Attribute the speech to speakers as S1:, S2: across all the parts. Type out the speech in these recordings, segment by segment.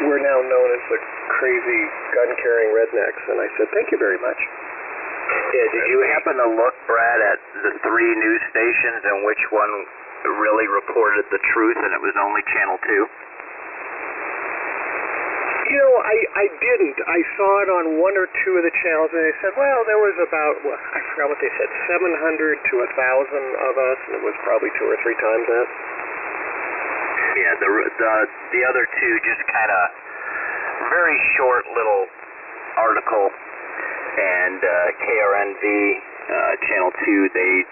S1: We're now known as the crazy gun-carrying rednecks, and I said, thank you very much.
S2: Yeah, did you happen to look, Brad, at the 3 news stations and which one really reported the truth and it was only Channel 2?
S1: You know, I didn't. I saw it on 1 or 2 of the channels, and they said, well, there was about, well, I forgot what they said, 700 to 1,000 of us, and it was probably 2 or 3 times that.
S2: Yeah, the other 2 just kind of very short little article, and KRNV Channel 2, it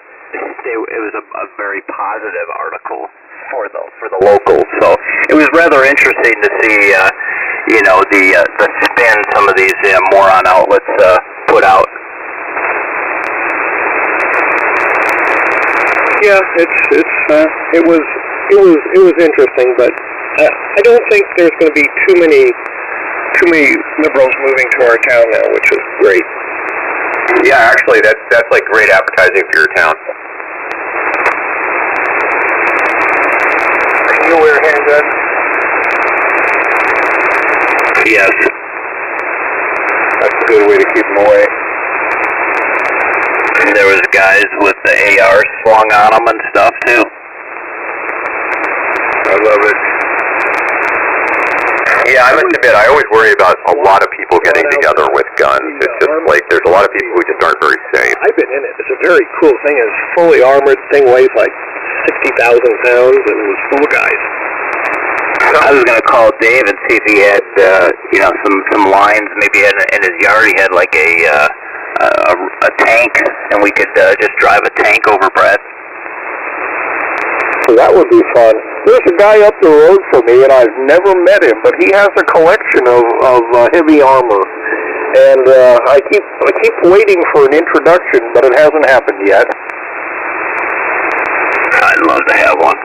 S2: was a very positive article for the locals. So it was rather interesting to see, the spin some of these moron outlets put out.
S1: Yeah, it was interesting, but I don't think there's going to be too many liberals moving to our town now, which is great.
S3: Yeah, actually, that's like great advertising for your town.
S1: Can you wear handguns?
S2: Yes.
S3: That's a good way to keep them away.
S2: And there was guys with the AR slung on them and stuff, too.
S3: I love it. Yeah, I must admit, I always worry about a lot of people getting together with guns. It's just like, there's a lot of people who just aren't very safe.
S1: I've been in it. It's a very cool thing. It's fully armored. Thing weighs like 60,000 pounds, and it was full of guys.
S2: I was going to call Dave and see if he had, some lines. Maybe in his yard he had like a tank, and we could just drive a tank over, Brad.
S3: That would be fun. There's a guy up the road from me, and I've never met him, but he has a collection of heavy armor. And I keep waiting for an introduction, but it hasn't happened yet.
S2: I'd love to have one.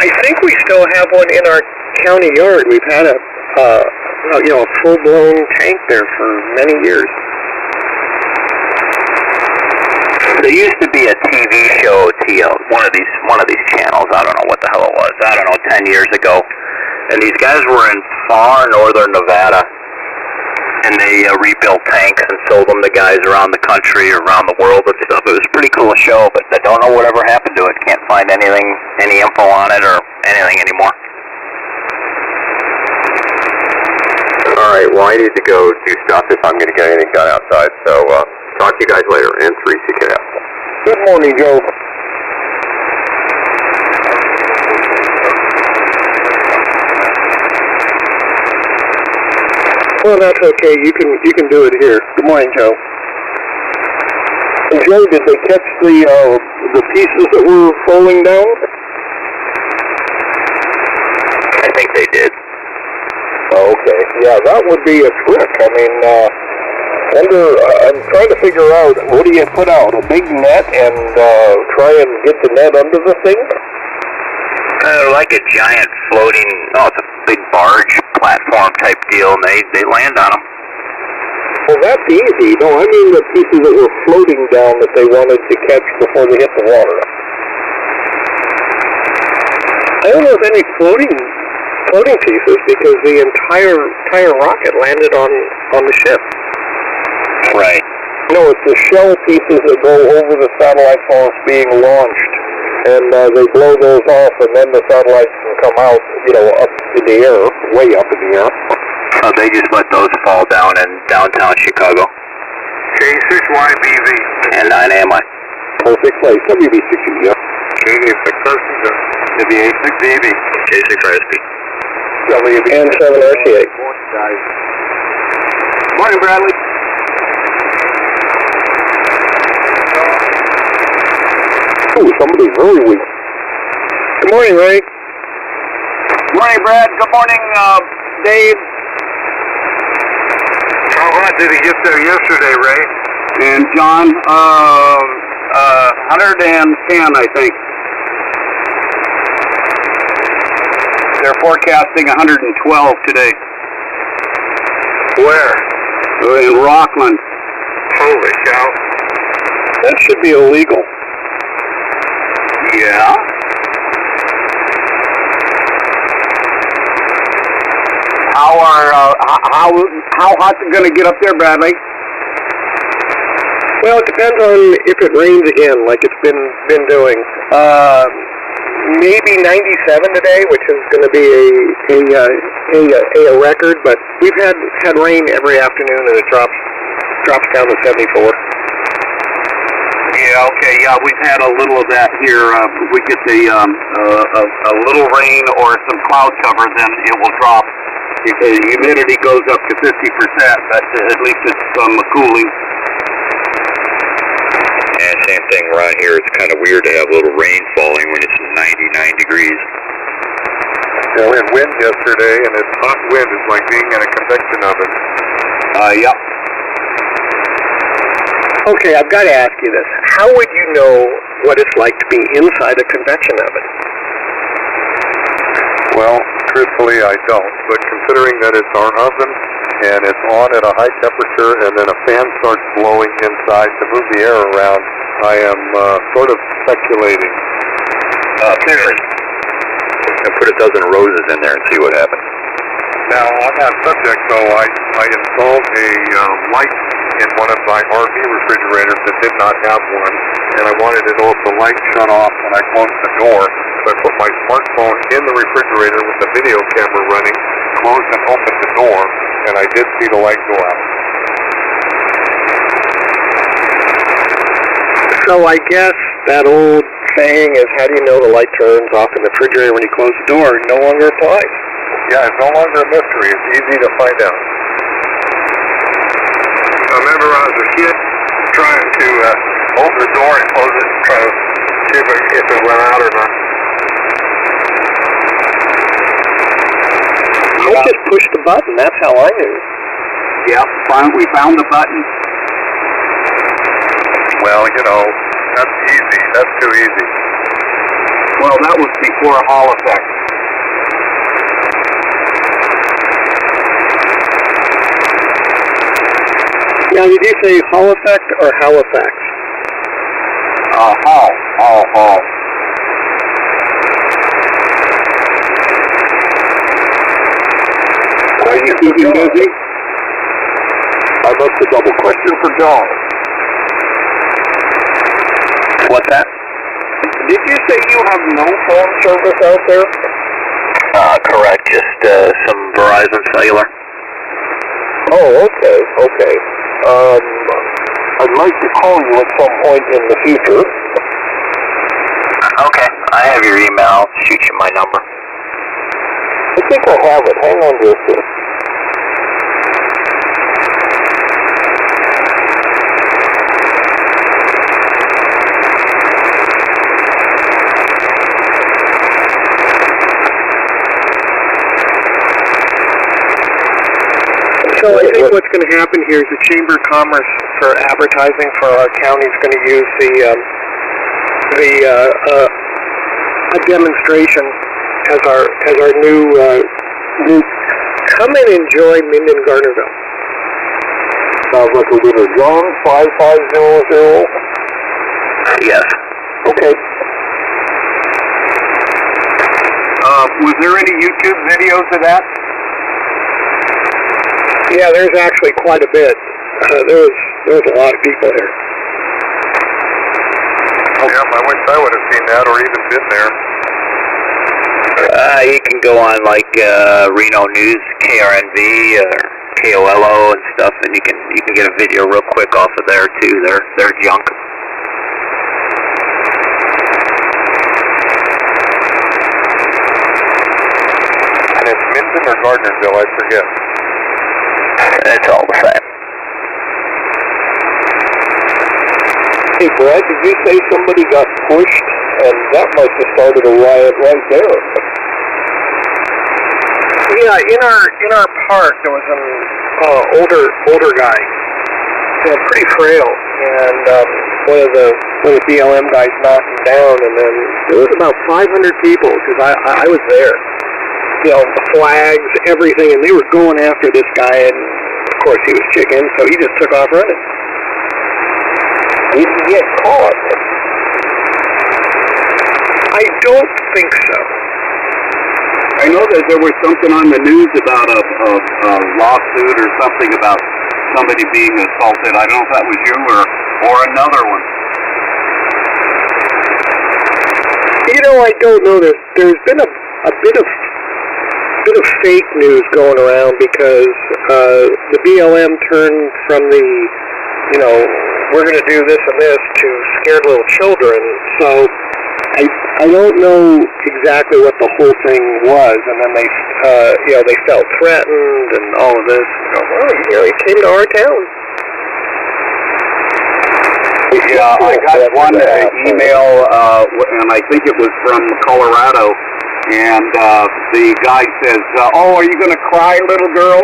S1: I think we still have one in our county yard. We've had a full-blown tank there for many years.
S2: There used to be a TV show, one of these channels. I don't know what the hell it was. I don't know, 10 years ago. And these guys were in far northern Nevada, and they rebuilt tanks and sold them to guys around the country, around the world and stuff. It was a pretty cool show, but I don't know whatever happened to it. Can't find any info on it or anything anymore.
S3: All right, well, I need to go do stuff if I'm going to get anything done outside. So talk to you guys later. N3CKF.
S1: Good morning, Joe. Well, that's okay. You can do it here. Good morning, Joe. And Joe, did they catch the pieces that were falling down?
S2: I think they did.
S1: Oh, okay. Yeah, that would be a trick. I mean, I'm trying to figure out, what do you put out? A big net and try and get the net under the thing?
S2: Like a giant floating, it's a big barge platform type deal, and they land on them.
S1: Well, that's easy. No, I mean the pieces that were floating down that they wanted to catch before they hit the water. I don't know of any floating pieces because the entire rocket landed on the ship.
S2: Right.
S1: No, it's the shell pieces that go over the satellite while it's being launched, and they blow those off, and then the satellites can come out, up in the air, way up in the air.
S2: They just let those fall down in downtown Chicago.
S3: K6YBV.
S2: And 9AMI.
S1: 06 place, WB60, yeah.
S3: K6RSP. WA6BB.
S2: K6RSP.
S1: And 7RCA.
S3: Morning, Bradley.
S1: Ooh, somebody's really weak. Good morning, Ray.
S3: Morning, Brad. Good morning, Dave. How hot did he get there yesterday, Ray? And John, 110, I think. They're forecasting 112 today.
S1: Where?
S3: In Rockland.
S1: Holy cow. That should be illegal.
S3: Yeah. how hot's it going to get up there, Bradley?
S1: Well, it depends on if it rains again, like it's been doing. Maybe 97 today, which is going to be a record. But we've had rain every afternoon, and it drops down to 74.
S3: Yeah, okay, yeah, we've had a little of that here. We get a little rain or some cloud cover, then it will drop. If the humidity goes up to 50%, at least it's cooling.
S2: And same thing around here. It's kind of weird to have a little rain falling when it's 99 degrees.
S1: Yeah, we had wind yesterday, and it's hot wind. It's like being in a convection oven.
S3: Yep.
S1: Okay, I've got to ask you this. How would you know what it's like to be inside a convection oven?
S4: Well, truthfully, I don't. But considering that it's our oven and it's on at a high temperature and then a fan starts blowing inside to move the air around, I am sort of speculating.
S2: Seriously. And put a dozen roses in there and see what happens.
S4: Now, on that subject, though, I installed a light in one of my RV refrigerators that did not have one, and I wanted to know if the light shut off when I closed the door. So I put my smartphone in the refrigerator with the video camera running, closed and opened the door, and I did see the light go out.
S1: So I guess that old saying is, how do you know the light turns off in the refrigerator when you close the door, no longer applies.
S4: Yeah, it's no longer a mystery. It's easy to find out. I remember when I was a kid trying to open the door and close it and try to see if it went out or not.
S1: I just pushed the button. That's how I knew.
S3: Yep, we found the button.
S4: Well, you know, that's easy. That's too easy.
S3: Well, that was before Hall Effect.
S1: Now, did you say Hall Effect or Halifax?
S3: Hall. Are you keeping busy?
S4: I must have double question for John.
S2: What's that?
S1: Did you say you have no phone service out there?
S2: Correct. Just some Verizon Cellular.
S1: Oh, okay. I'd like to call you at some point in the future.
S2: Okay. I have your email. I'll shoot you my number.
S1: I think I have it. Hang on just a second. So I think what's going to happen here is the Chamber of Commerce for advertising for our county is going to use a demonstration as our new come and enjoy Minden Gardnerville.
S3: Sounds like we're going to John 5500.
S2: Yes.
S3: Okay. Was there any YouTube videos of that?
S1: Yeah, there's actually quite a bit. There was a lot of people there.
S4: Yeah, I wish I would have seen that or even been there.
S2: You can go on like Reno News, KRNV, or KOLO and stuff, and you can get a video real quick off of there too. They're junk.
S4: And it's Minden or Gardnerville, I forget.
S2: It's all the same.
S1: Hey, Brad, did you say somebody got pushed? And that must have started a riot right there. Yeah, in our park, there was an older guy, pretty frail, and one of the BLM guys knocked him down, and then there was about 500 people, because I was there. You know, flags, everything, and they were going after this guy, and of course he was chicken, so he just took off running. Did he get caught? I don't think so.
S3: I know that there was something on the news about a lawsuit or something about somebody being assaulted. I don't know if that was you or another one.
S1: You know, I don't know. There's been a bit of fake news going around because the BLM turned from the, you know, we're going to do this and this to scared little children. So I don't know exactly what the whole thing was. And then they, you know, they felt threatened and all of this. Well, you know, he came to our town.
S3: Yeah, I got one email, and I think it was from Colorado, and the guy says, oh, are you going to cry, little girl?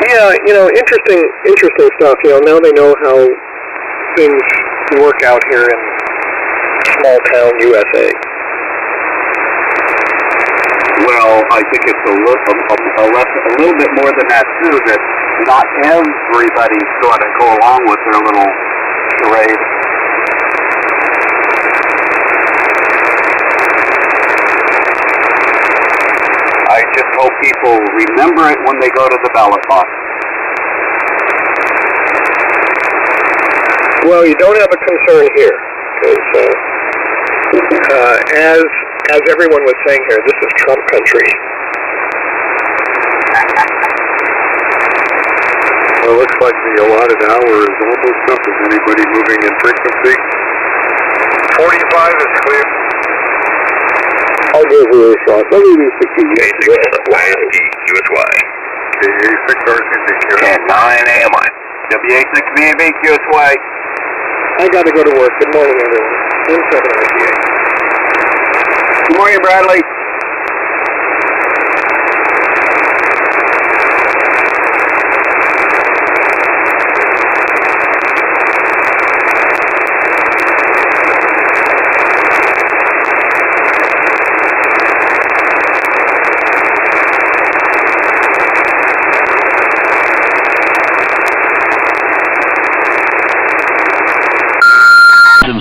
S1: Yeah, you know, interesting stuff. You know, now they know how things work out here in small town USA.
S3: Well, I think it's a little bit more than that, too, that not everybody's going to go along with their little charade. I just hope people remember it when they go to the ballot box.
S1: Well, you don't have a concern here, because as everyone was saying here, this is Trump country.
S4: Well, it looks like the allotted hour is almost up. Is anybody moving in frequency? 45 is clear.
S3: I'll give you a shot. Let me do 68.
S2: QSY.
S4: WA6RCV.
S2: 10-9 AM.
S3: WA6VV, QSY.
S1: I got to go to work. Good morning, everyone. 10-7 RTA.
S3: Good morning, Bradley.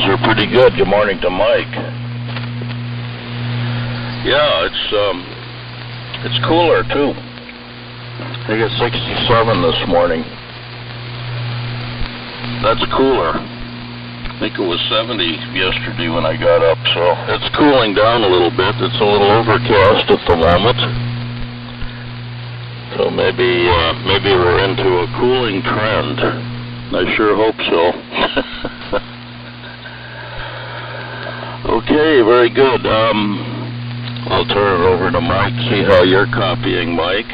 S5: Are pretty good. Good morning to Mike. Yeah, it's cooler too. I got 67 this morning. That's cooler. I think it was 70 yesterday when I got up, so it's cooling down a little bit. It's a little overcast at the moment. So maybe we're into a cooling trend. I sure hope so. Okay, very good. I'll turn it over to Mike, see how you're copying, Mike.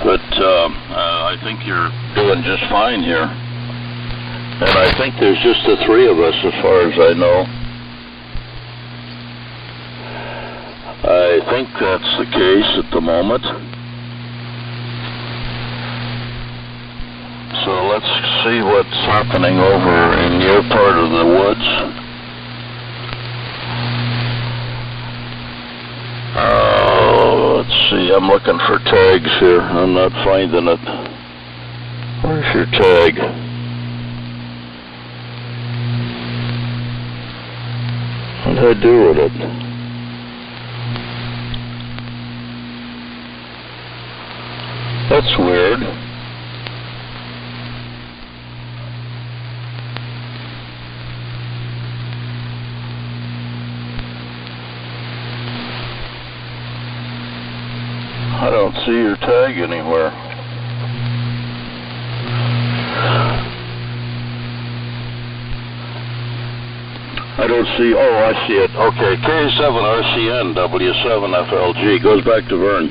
S5: But I think you're doing just fine here. And I think there's just the three of us as far as I know. I think that's the case at the moment. So let's see what's happening over in your part of the woods. Let's see, I'm looking for tags here. I'm not finding it. Where's your tag? What did I do with it? That's weird. I don't see your tag anywhere. I don't see, oh, I see it. Okay, K7RCN W7FLG goes back to Vern.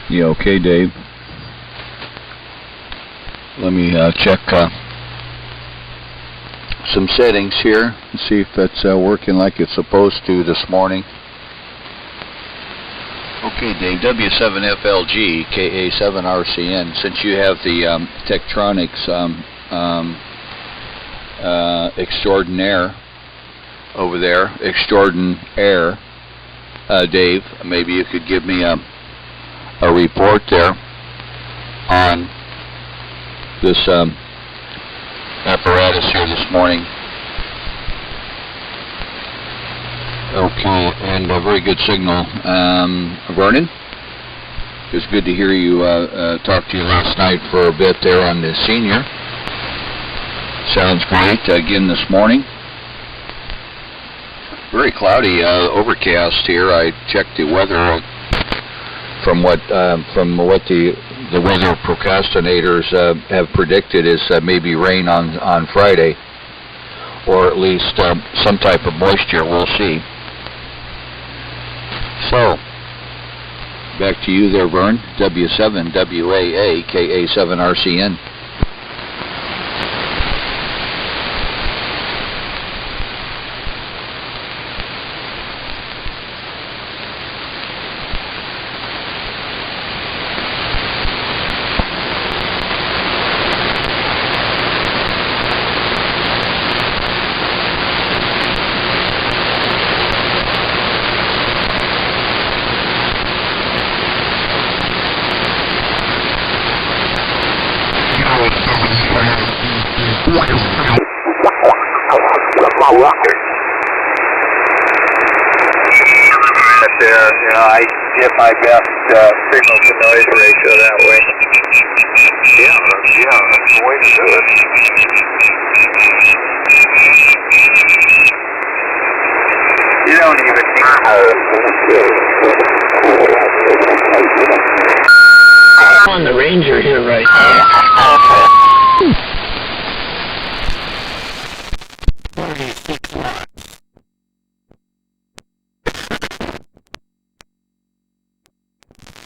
S6: Yeah, okay, Dave. Let me check some settings here and see if it's working like it's supposed to this morning. Okay, Dave, W7FLG, KA7RCN, since you have the Tektronix extraordinaire over there, extraordinaire, Dave. Maybe you could give me a report there on this apparatus here this morning. Okay, and a very good signal. Vernon, it was good to hear you talk to you last night for a bit there on the senior. Sounds great. Again this morning. Very cloudy, overcast here. I checked the weather from what the weather procrastinators have predicted is maybe rain on Friday, or at least some type of moisture. We'll see. So, back to you there, Vern. W7 WAA KA7 RCN.
S2: I get my best signal to noise ratio that way.
S4: Yeah, that's the way to do it.
S2: You don't even need I'm on the Ranger here right now. 36 watts.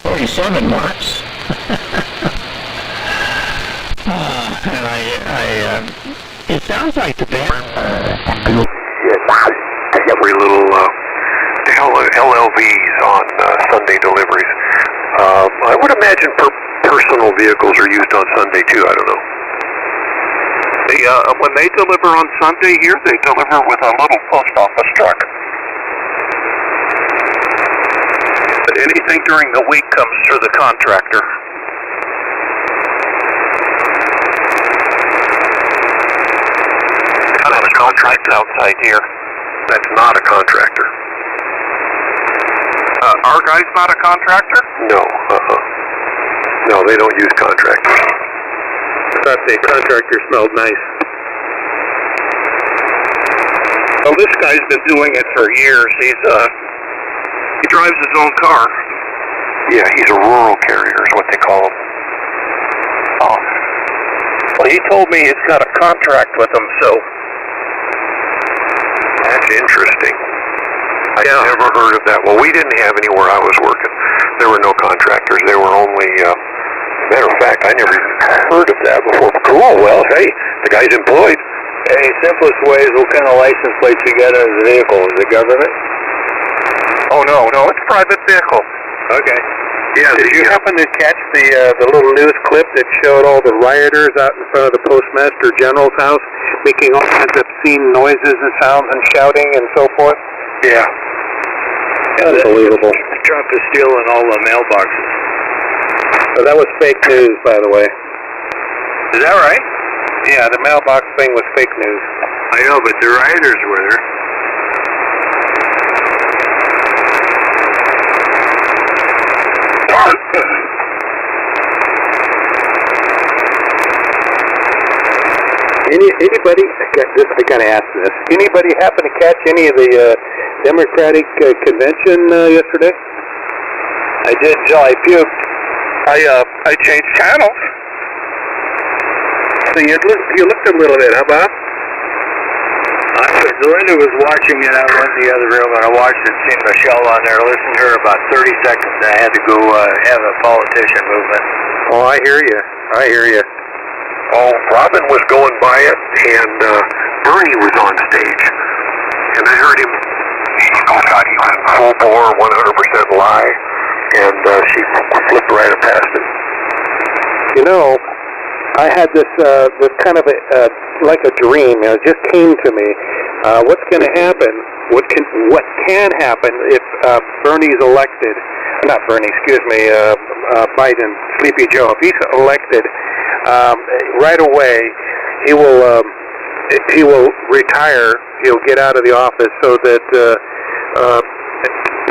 S2: 47 watts. And it sounds like the band.
S4: Every little LLVs on Sunday deliveries. I would imagine personal vehicles are used on Sunday too. I don't know. When they deliver on Sunday here, they deliver with a little post office truck. But anything during the week comes through the contractor. Not a contractor outside here. That's not a contractor. Our guy's not a contractor? No, No, they don't use contractors. I thought the contractor smelled nice. Well, this guy's been doing it for years. He drives his own car. Yeah, he's a rural carrier is what they call him. Oh. Well, he told me he's got a contract with them, so... That's interesting. I never heard of that. Well, we didn't have any where I was working. There were no contractors. There were only... matter of fact, I never even heard of that before. Cool, well, hey, the guy's employed.
S3: Hey, simplest way is what kind of license plates you got as a vehicle? Is it government?
S4: Oh, no, it's a private vehicle.
S3: Okay.
S4: Yeah,
S3: Did you happen to catch the little news clip that showed all the rioters out in front of the Postmaster General's house making all kinds of obscene noises and sounds and shouting and so forth?
S4: Yeah.
S3: Unbelievable.
S2: Trump is stealing all the mailboxes.
S3: So that was fake news, by the way.
S2: Is that right?
S3: Yeah, the mailbox thing was fake news.
S2: I know, but the rioters were there.
S3: Anybody? I gotta ask this. Anybody happen to catch any of the Democratic convention yesterday?
S2: I did until I puked.
S4: I changed channels.
S3: So you looked a little bit, huh, Bob?
S2: Linda was watching it. I went in the other room and I watched it, seen Michelle on there, listened to her about 30 seconds, and I had to go have a politician movement.
S3: Oh, I hear you.
S4: Oh, Robin was going by it, and Bernie was on stage. And I heard him, oh God, he was full bore, 100% lie, and she flipped right past him.
S3: You know, I had this kind of like a dream. It just came to me. What's going to happen? What can happen if Bernie's elected? Not Bernie, excuse me. Biden, Sleepy Joe. If he's elected, right away he will retire. He'll get out of the office so that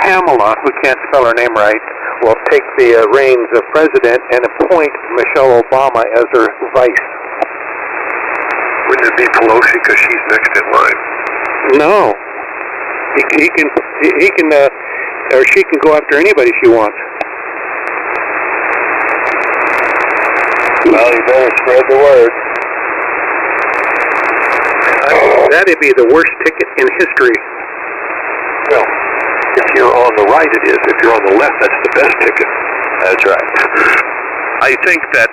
S3: Pamela, who can't spell her name right, will take the reins of president and appoint Michelle Obama as her vice.
S4: Wouldn't it be Pelosi because she's next in line?
S3: No, he can, or she can go after anybody she wants.
S1: Well, you better spread the word.
S3: That'd be the worst ticket in history.
S4: Well, if you're on the right, it is. If you're on the left, that's the best ticket.
S1: That's right.
S4: I think that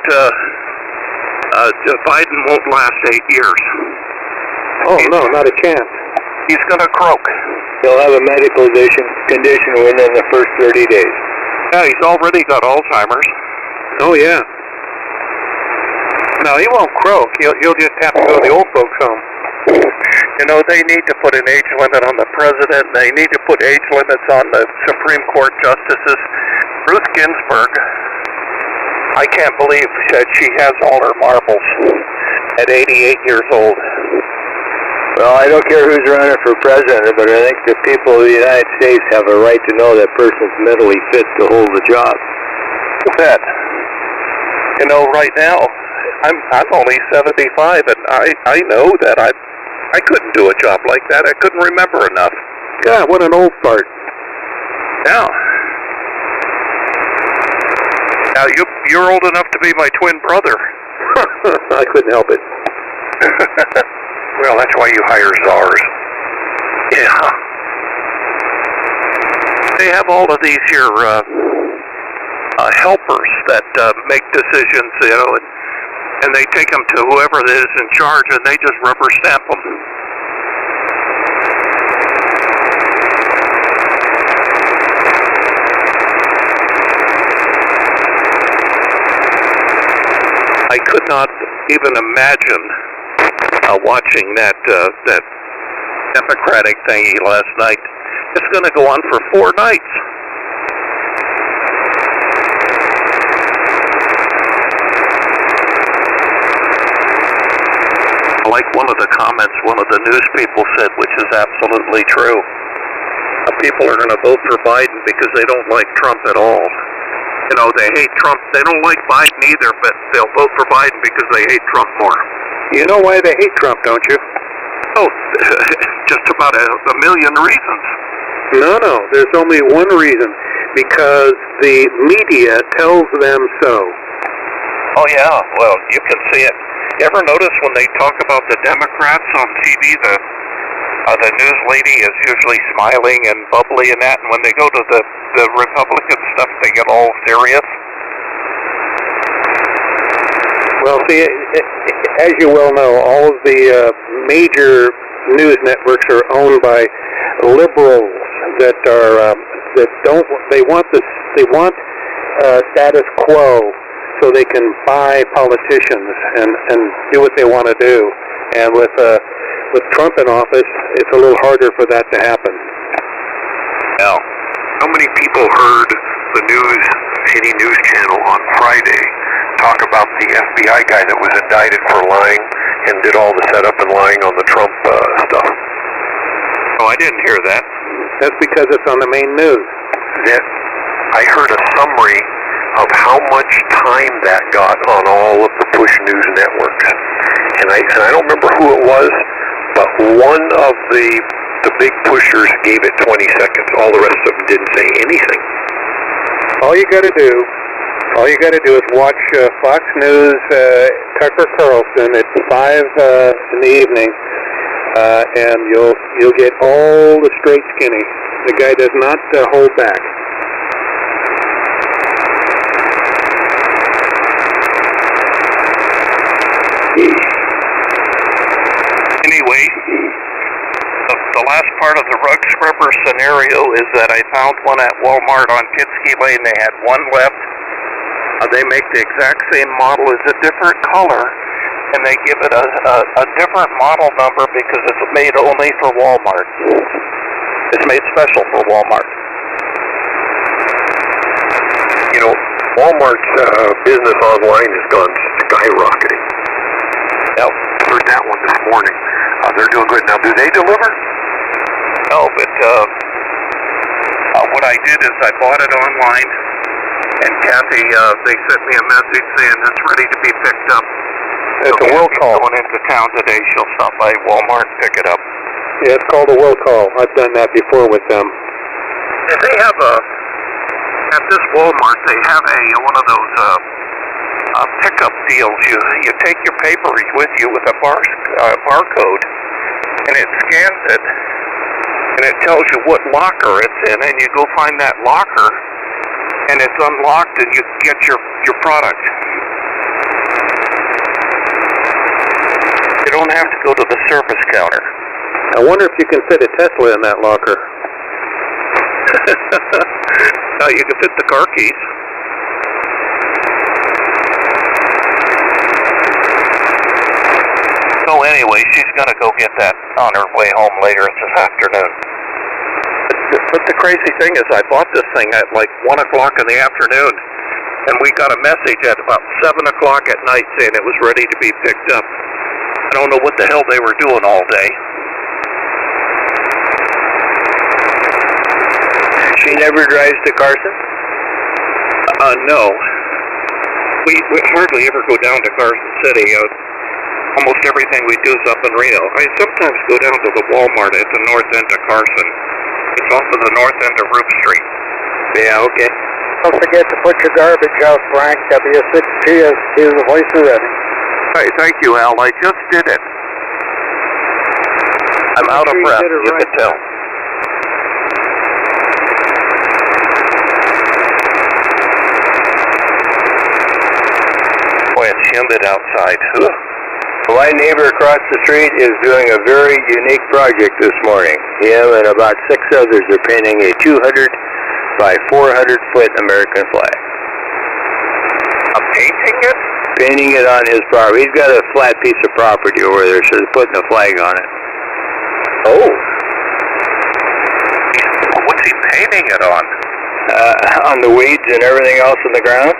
S4: Biden won't last 8 years.
S3: Oh, no, not a chance.
S4: He's going to croak.
S1: He'll have a medical condition within the first 30 days.
S4: Yeah, he's already got Alzheimer's.
S3: Oh, yeah. No, he won't croak. He'll just have to go to the old folks' home.
S4: You know, they need to put an age limit on the president. They need to put age limits on the Supreme Court justices. Ruth Ginsburg, I can't believe that she has all her marbles at 88 years old.
S1: Well, I don't care who's running for president, but I think the people of the United States have a right to know that person's mentally fit to hold the job.
S4: That, you know, right now, I'm only 75, and I know that I couldn't do a job like that. I couldn't remember enough.
S3: God, what an old fart.
S4: Now, you're old enough to be my twin brother.
S3: I couldn't help it.
S4: Well, that's why you hire czars. Yeah. They have all of these here helpers that make decisions, you know, and they take them to whoever is in charge, and they just rubber stamp them. I could not even imagine watching that Democratic thingy last night. It's going to go on for 4 nights. Like one of the comments one of the news people said, which is absolutely true. People are going to vote for Biden because they don't like Trump at all. You know, they hate Trump. They don't like Biden either, but they'll vote for Biden because they hate Trump more.
S3: You know why they hate Trump, don't you?
S4: Oh, just about a million reasons.
S3: No, there's only one reason. Because the media tells them so.
S4: Oh, yeah. Well, you can see it. You ever notice when they talk about the Democrats on TV, the news lady is usually smiling and bubbly and that, and when they go to the Republican stuff, they get all serious?
S3: Well, see, as you well know, all of the major news networks are owned by liberals that are they want status quo so they can buy politicians and do what they want to do. And with Trump in office, it's a little harder for that to happen.
S4: Well, how many people heard the news, any news channel on Friday, talk about the FBI guy that was indicted for lying and did all the setup and lying on the Trump stuff? Oh, I didn't hear that.
S3: That's because it's on the main news.
S4: I heard a summary of how much time that got on all of the push news networks. And I don't remember who it was, but one of the big pushers gave it 20 seconds. All the rest of them didn't say anything.
S3: All you got to do is watch Fox News, Tucker Carlson at 5 in the evening, and you'll get all the straight skinny. The guy does not hold back.
S4: Anyway, the last part of the rug scrubber scenario is that I found one at Walmart on Kitsky Lane. They had one left. They make the exact same model as a different color, and they give it a different model number because it's made only for Walmart. It's made special for Walmart.
S3: You know, Walmart's business online has gone skyrocketing.
S4: Yep, heard that one this morning. They're doing good. Now, do they deliver? No, but what I did is I bought it online, and Kathy, they sent me a message saying it's ready to be picked up.
S3: It's a will call.
S4: Going into town today, she'll stop by Walmart and pick it up.
S3: Yeah, it's called a will call. I've done that before with them.
S4: And they have at this Walmart, they have one of those pickup deals. You take your papers with you with a barcode, and it scans it, and it tells you what locker it's in, and you go find that locker, and it's unlocked, and you get your product. You don't have to go to the service counter.
S3: I wonder if you can fit a Tesla in that locker.
S4: You can fit the car keys. So anyway, she's going to go get that on her way home later this afternoon. But the crazy thing is I bought this thing at like 1 o'clock in the afternoon, and we got a message at about 7 o'clock at night saying it was ready to be picked up. I don't know what the hell they were doing all day.
S2: She never drives to Carson?
S4: No. We hardly ever go down to Carson City. Almost everything we do is up in Reno. I sometimes go down to the Walmart at the north end of Carson. It's off of the north end of Roop Street.
S2: Yeah, okay.
S3: Don't forget to put your garbage out, Frank. W6T is the voice of Reading.
S4: Hey, thank you, Al. I just did it. I'm out of breath, you can tell. Boy, it's humid outside. Ugh.
S2: My neighbor across the street is doing a very unique project this morning. Him and about 6 others are painting a 200 by 400 foot American flag.
S4: Painting it?
S2: Painting it on his property. He's got a flat piece of property over there, so he's putting a flag on it.
S4: Oh. What's he painting it on?
S2: On the weeds and everything else in the ground?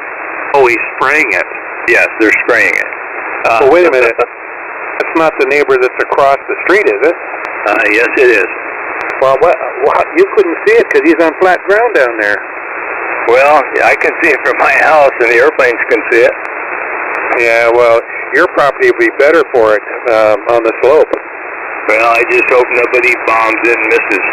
S4: Oh, he's spraying it.
S2: Yes, they're spraying it.
S3: Well, wait a minute. That's not the neighbor that's across the street, is it?
S2: Yes, it is.
S3: Well, you couldn't see it because he's on flat ground down there.
S2: Well, I can see it from my house, and the airplanes can see it.
S3: Yeah, well, your property would be better for it on the slope.
S2: Well, I just hope nobody bombs it and misses.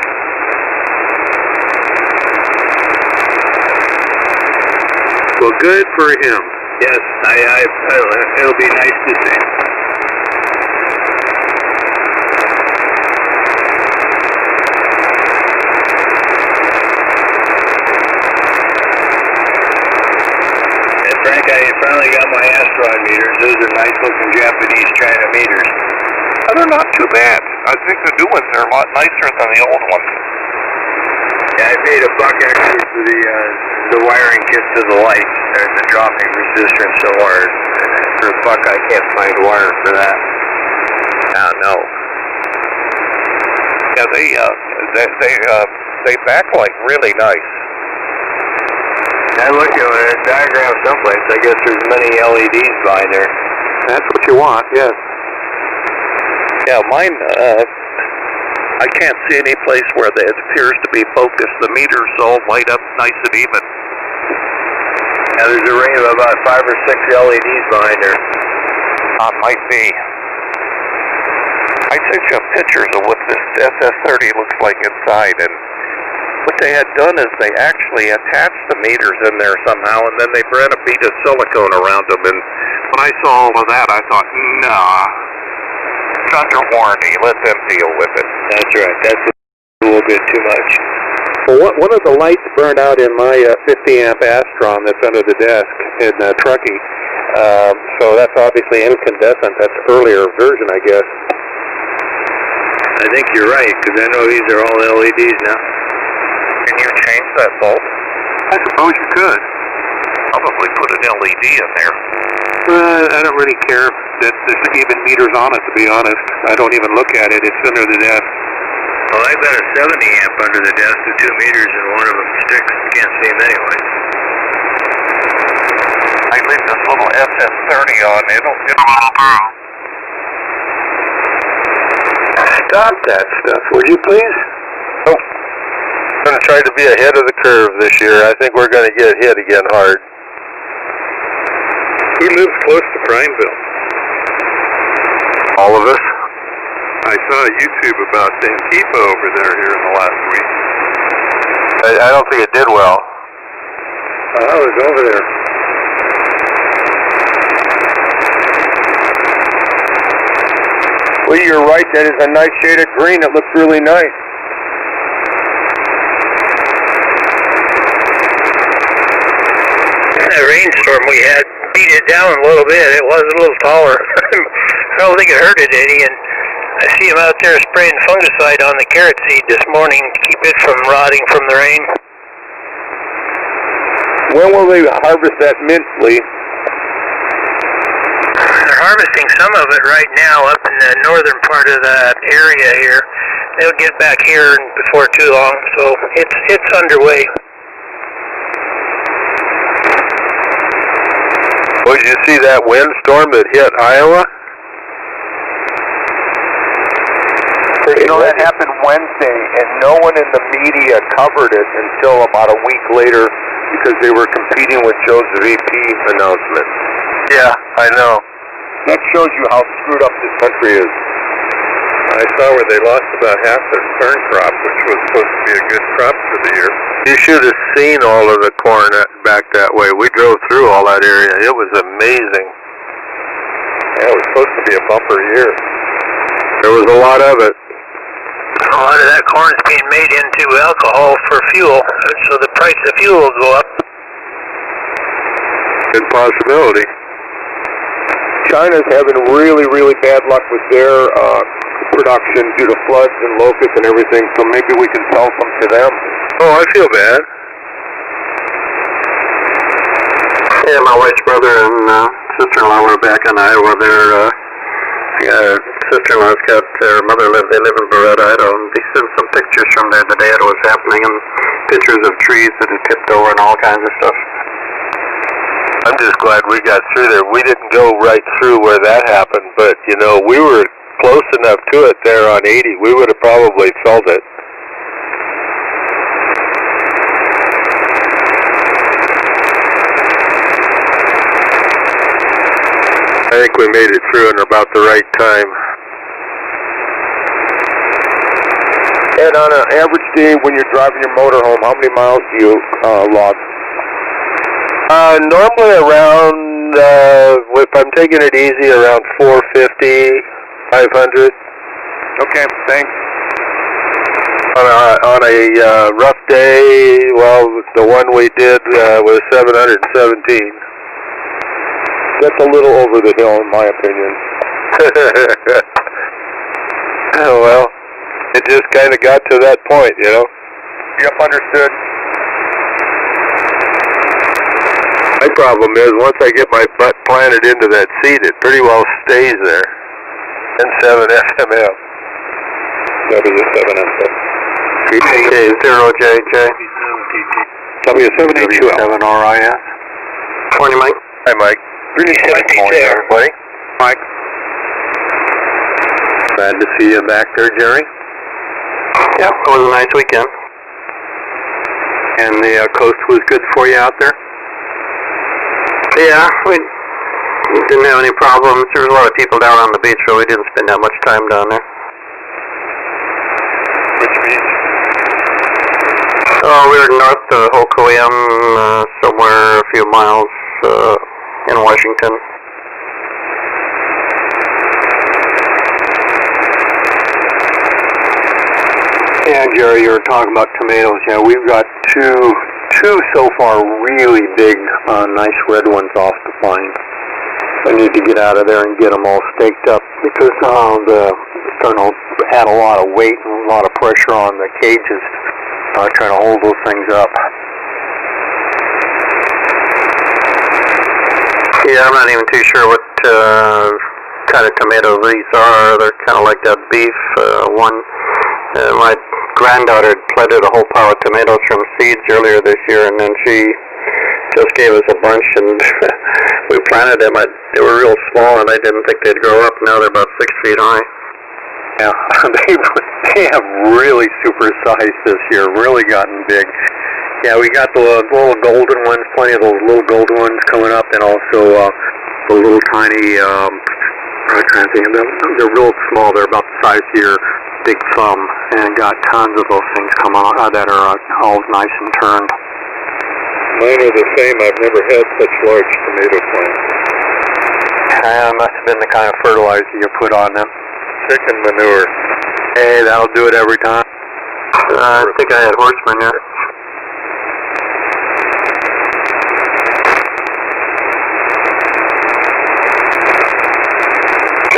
S3: Well, good for him.
S2: Yes, it'll be nice to see. And Frank, I finally got my Astron meters. Those are nice-looking Japanese China meters.
S4: They're not too bad. I think the new ones are a lot nicer than the old ones.
S2: Yeah, I paid $1 extra for the wiring kit to the lights and the dropping resistance so hard. For $1, I can't find a wire for that.
S4: No. Yeah, they backlight really nice.
S2: I looked at a diagram someplace. I guess there's many LEDs behind there.
S3: That's what you want, yes.
S4: Yeah, mine, I can't see any place where it appears to be focused. The meters all light up nice and even.
S2: Yeah, there's a ring of about 5 or 6 LEDs behind there.
S4: Might be. I sent you pictures of what this SS30 looks like inside, and what they had done is they actually attached the meters in there somehow, and then they ran a bead of silicone around them, and when I saw all of that, I thought, nah, it's under warranty, let them deal with it.
S2: That's right, that's a little bit too much.
S3: Well, one of the lights burned out in my 50-amp Astron that's under the desk in Truckee. So that's obviously incandescent. That's earlier version, I guess.
S2: I think you're right, because I know these are all LEDs now.
S4: Can you change that bulb? I suppose you could. Probably put an LED in there.
S3: I don't really care that there's even meters on it, to be honest. I don't even look at it. It's under the desk.
S2: Well, I've got a 70 amp under the desk with 2 meters and one of them sticks. Can't see them anyway.
S4: I leave this little SS30 on. It'll get a little through.
S3: Stop that stuff, will you please?
S1: Oh. I'm going to try to be ahead of the curve this year. I think we're going to get hit again hard.
S3: Who lives close to Prineville?
S1: All of us?
S4: I saw a YouTube about Antifa over there here in the last week.
S1: I don't think it did well.
S3: I was over there. Well, you're right. That is a nice shade of green. It looks really nice.
S2: That rainstorm we had beat it down a little bit. It was a little taller. I don't think it hurt it any, and I see him out there spraying fungicide on the carrot seed this morning to keep it from rotting from the rain.
S3: When will they harvest that mint, Lee?
S2: They're harvesting some of it right now up in the northern part of that area here. They'll get back here before too long, so it's underway.
S1: Well, did you see that windstorm that hit Iowa? You know, that happened Wednesday, and no one in the media covered it until about a week later because they were competing with Joe's VP announcement. Yeah, I know. That shows you how screwed up this country is.
S4: I saw where they lost about half their corn crop, which was supposed to be a good crop for the year.
S1: You should have seen all of the corn back that way. We drove through all that area. It was amazing.
S4: Yeah, it was supposed to be a bumper year.
S1: There was a lot of it.
S2: A lot of that corn is being made into alcohol for fuel, so the price of fuel will go up.
S1: Good possibility.
S3: China's having really, really bad luck with their production due to floods and locusts and everything, so maybe we can sell some to them.
S1: Oh, I feel bad.
S7: Yeah, my wife's brother and sister-in-law were back in Iowa. Their sister-in-law's got their mother they live in Beretta, Idaho, and they sent some pictures from there today of what was happening, and pictures of trees that had tipped over and all kinds of stuff.
S1: I'm just glad we got through there. We didn't go right through where that happened, but, you know, we were close enough to it there on 80. We would have probably felt it. I think we made it through in about the right time.
S3: And on an average day when you're driving your motorhome, how many miles do you log?
S1: Normally around, if I'm taking it easy, around 450, 500.
S3: Okay, thanks.
S1: On a rough day, well, the one we did was 717.
S3: That's a little over the hill, in my opinion.
S1: Well, it just kind of got to that point, you know?
S3: Yep, understood.
S1: My problem is, once I get my butt planted into that seat, it pretty well stays there. And 7 FMF.
S3: W7SF.
S7: K0JJ.
S3: W7H2L.
S7: 7RIS. Morning, Mike.
S1: Hi, Mike.
S3: Greetings,
S1: Morning, everybody.
S3: Mike.
S1: Glad to see you back there, Jerry.
S7: Yeah, it was a nice weekend. And the coast was good for you out there? Yeah, we didn't have any problems. There was a lot of people down on the beach, so we didn't spend that much time down there.
S4: Which beach?
S7: Oh, we were north of Hoquiam, somewhere a few miles in Washington.
S3: Yeah, Jerry, you were talking about tomatoes. Yeah, we've got two so far really big, nice red ones off the vine. I need to get out of there and get them all staked up because they're going to add a lot of weight and a lot of pressure on the cages, trying to hold those things up.
S7: Yeah, I'm not even too sure what kind of tomatoes these are. They're kind of like that beef one. My granddaughter planted a whole pile of tomatoes from seeds earlier this year, and then she just gave us a bunch, and we planted them. They were real small, and I didn't think they'd grow up. Now they're about 6 feet high.
S4: Yeah, they have really supersized this year, really gotten big. Yeah, we got the little golden ones, plenty of those little golden ones coming up, and also the little tiny, I'm trying to think of them. They're real small. They're about the size of your big thumb, and got tons of those things come out that are all nice and turned.
S3: Mine are the same. I've never had such large tomato plants.
S4: Must have been the kind of fertilizer you put on them.
S3: Chicken manure.
S4: Hey, that'll do it every time.
S7: I think I had horse manure.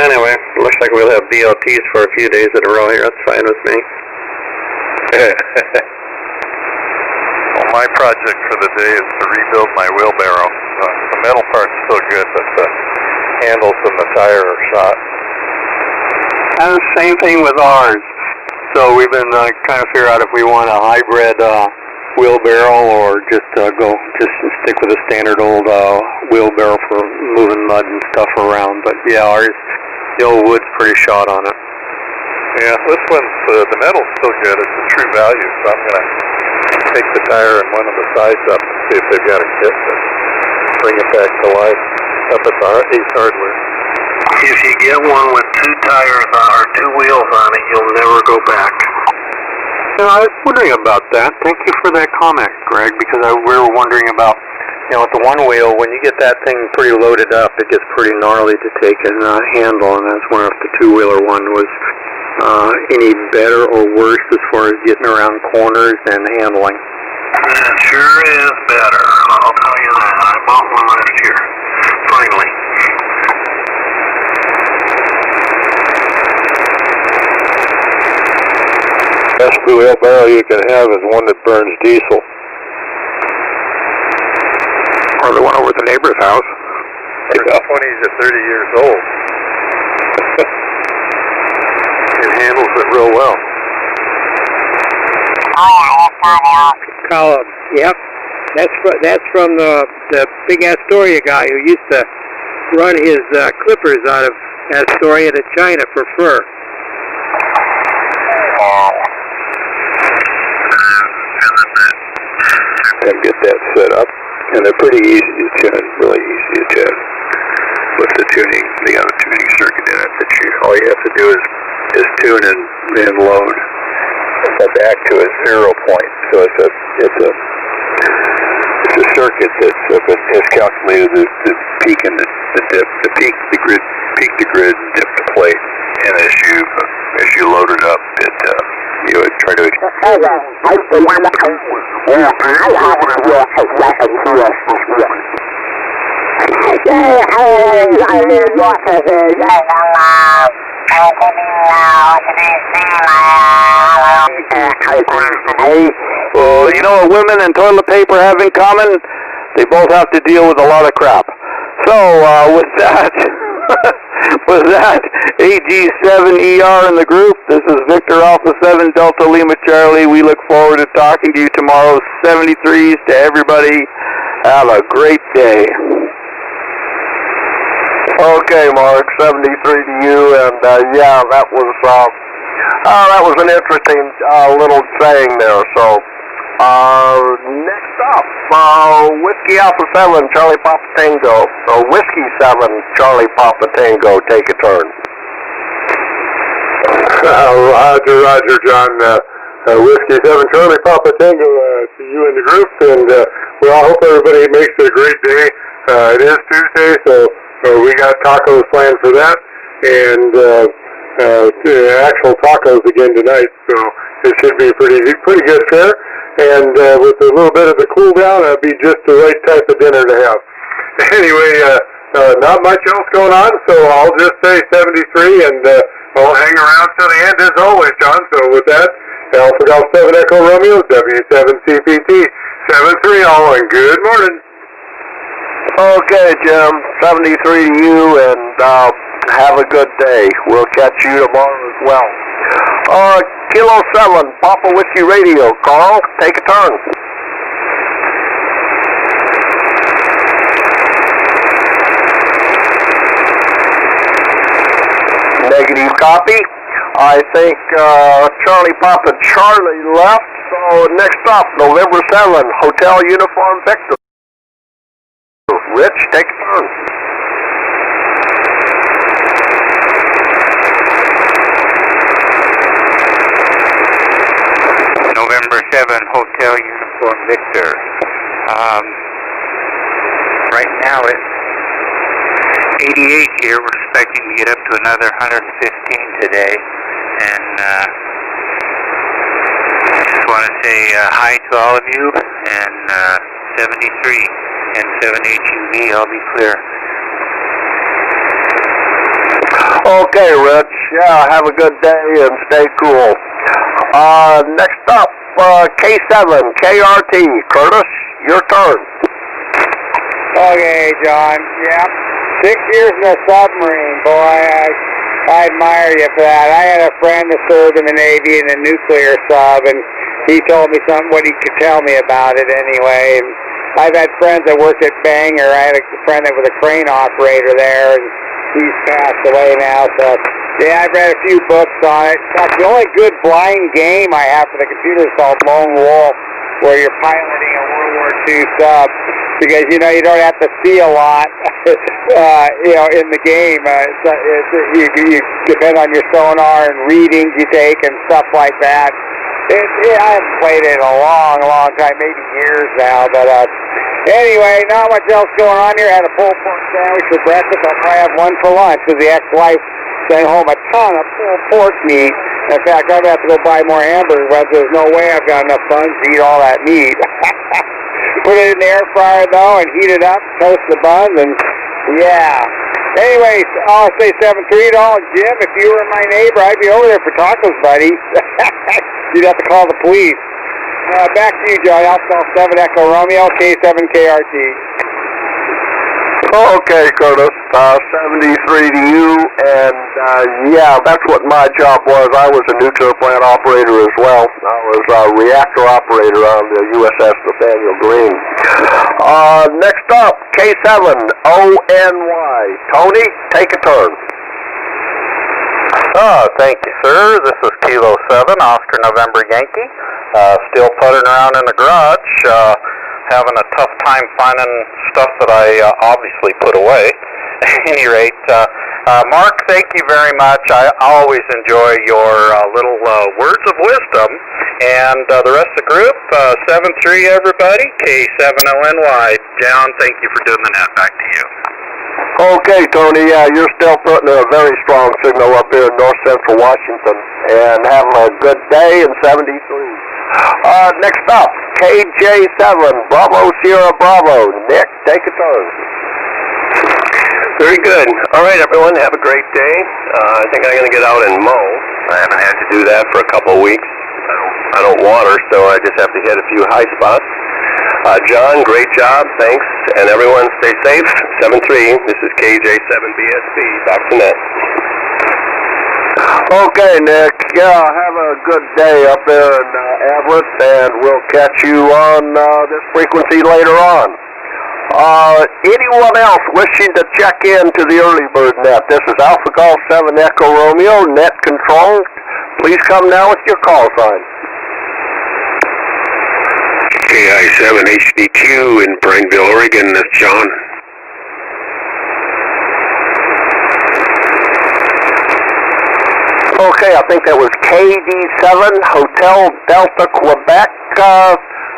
S7: Anyway, looks like we'll have BLTs for a few days in a row here. That's fine with me.
S4: Well, my project for the day is to rebuild my wheelbarrow. The metal part's still good, but the handles and the tire are shot. And the same thing with ours. So we've been trying to figure out if we want a hybrid wheelbarrow or just stick with a standard old wheelbarrow for moving mud and stuff around. But yeah, ours, the old wood's pretty shot on it. Yeah, this one's, the metal's still good. It's a true value, so I'm going to take the tire and one of the sides up and see if they've got a kit and bring it back to life up at the Ace Hardware.
S7: If you get one with 2 tires or 2 wheels on it, you'll never go back.
S4: I was wondering about that. Thank you for that comment, Greg, because we were wondering about, with the one wheel, when you get that thing pretty loaded up, it gets pretty gnarly to take and handle, and I was wondering if the 2-wheeler one was any better or worse as far as getting around corners and handling.
S7: It sure is better, I'll tell you that. I bought one last year, finally.
S3: Best wheelbarrow you can have is one that burns diesel.
S4: Or the one over at the neighbor's house. It's 20 to 30 years old. It handles it real well.
S8: Column. Yep. That's from the big Astoria guy who used to run his clippers out of Astoria to China for fur.
S3: And get that set up, and they're pretty easy to tune, really easy to tune. With the tuning, they got a tuning circuit in it that all you have to do is tune and load back to a 0 point. So it's a circuit has calculated the peak and the dip, the peak to grid, dip to plate, and as you load it up, you would try to.
S1: Well, you know what women and toilet paper have in common? They both have to deal with a lot of crap. So, with that, AG7ER in the group, this is Victor Alpha 7 Delta Lima Charlie. We look forward to talking to you tomorrow. 73s to everybody. Have a great day.
S3: Okay, Mark, 73 to you, and yeah, that was an interesting little saying there. So, next up, Whiskey Alpha 7, Charlie Papa Tango, or Whiskey 7, Charlie Papa Tango, take a turn.
S4: Roger, John. Whiskey 7, Charlie Papa Tango, to you in the group, and I hope everybody makes it a great day. It is Tuesday, so we got tacos planned for that, and actual tacos again tonight, so it should be pretty good fare. And with a little bit of the cool down, that'd be just the right type of dinner to have. Anyway, not much else going on, so I'll just say 73, and I'll hang around till the end as always, John. So with that, Alpha Golf 7 Echo Romeo, W7CPT, 73 all, and good morning.
S3: Okay, Jim. 73 to you, and have a good day. We'll catch you tomorrow as well. Kilo 7, Papa Whiskey Radio. Carl, take a turn. Negative copy. I think Charlie Papa Charlie left, so next up, November 7, Hotel Uniform Victor. Rich, take a turn.
S9: November 7, Hotel Uniform Victor. Right now it's 88 here. We're expecting to get up to another 115 today. And I just want to say hi to all of you. And 73 and 78UV, I'll be clear.
S3: Okay, Rich. Yeah, have a good day and stay cool. Next up, K7, KRT. Curtis, your turn.
S8: Okay, John. Yeah. 6 years in a submarine, boy. I admire you for that. I had a friend that served in the Navy in a nuclear sub, and he told me what he could tell me about it anyway. And I've had friends that worked at Bangor. I had a friend that was a crane operator there, and he's passed away now. So, yeah, I've read a few books on it. In fact, the only good blind game I have for the computer is called Lone Wolf, where you're piloting a World War II sub. Because, you don't have to see a lot, in the game. You depend on your sonar and readings you take and stuff like that. I haven't played it in a long, long time, maybe years now. But anyway, not much else going on here. I had a pulled pork sandwich for breakfast. I'll probably have one for lunch because the ex-wife sent home a ton of pulled pork meat. In fact, I'm going to have to go buy more hamburgers, but there's no way I've got enough buns to eat all that meat. Put it in the air fryer, though, and heat it up, toast the buns, and yeah. Anyways, I'll say 7-3 to all. Jim, if you were my neighbor, I'd be over there for tacos, buddy. You'd have to call the police. Back to you, John. Alpha 7 Echo Romeo, K7 KRT.
S3: Okay, Curtis. 73 to you, and yeah, that's what my job was. I was a nuclear plant operator as well. I was a reactor operator on the USS Nathaniel Greene. Next up, K7ONY. Tony, take a turn.
S7: Thank you, sir. This is Kilo 7, Oscar November Yankee. Still puttering around in the garage. Having a tough time finding stuff that I obviously put away. At any rate, Mark, thank you very much. I always enjoy your little words of wisdom. And the rest of the group, 7-3 everybody, K7ONY. John, thank you for doing the net. Back to you.
S3: Okay, Tony, yeah, you're still putting a very strong signal up here in north central Washington. And having a good day in 73. Next up, KJ7, Bravo Sierra Bravo. Nick, take a turn.
S1: Very good. All right, everyone, have a great day. I think I'm going to get out and mow. I haven't had to do that for a couple of weeks. I don't water, so I just have to hit a few high spots. John, great job. Thanks. And everyone, stay safe. 7-3. This is KJ7BSB. Back to net.
S3: Okay, Nick. Yeah, have a good day up there in Everett, and we'll catch you on this frequency later on. Anyone else wishing to check in to the Early Bird net? This is Alpha Golf 7 Echo Romeo, net control. Please come now with your call sign.
S1: KI7 HD2 in Prineville, Oregon. That's John.
S3: Okay, I think that was KD7 Hotel Delta Quebec.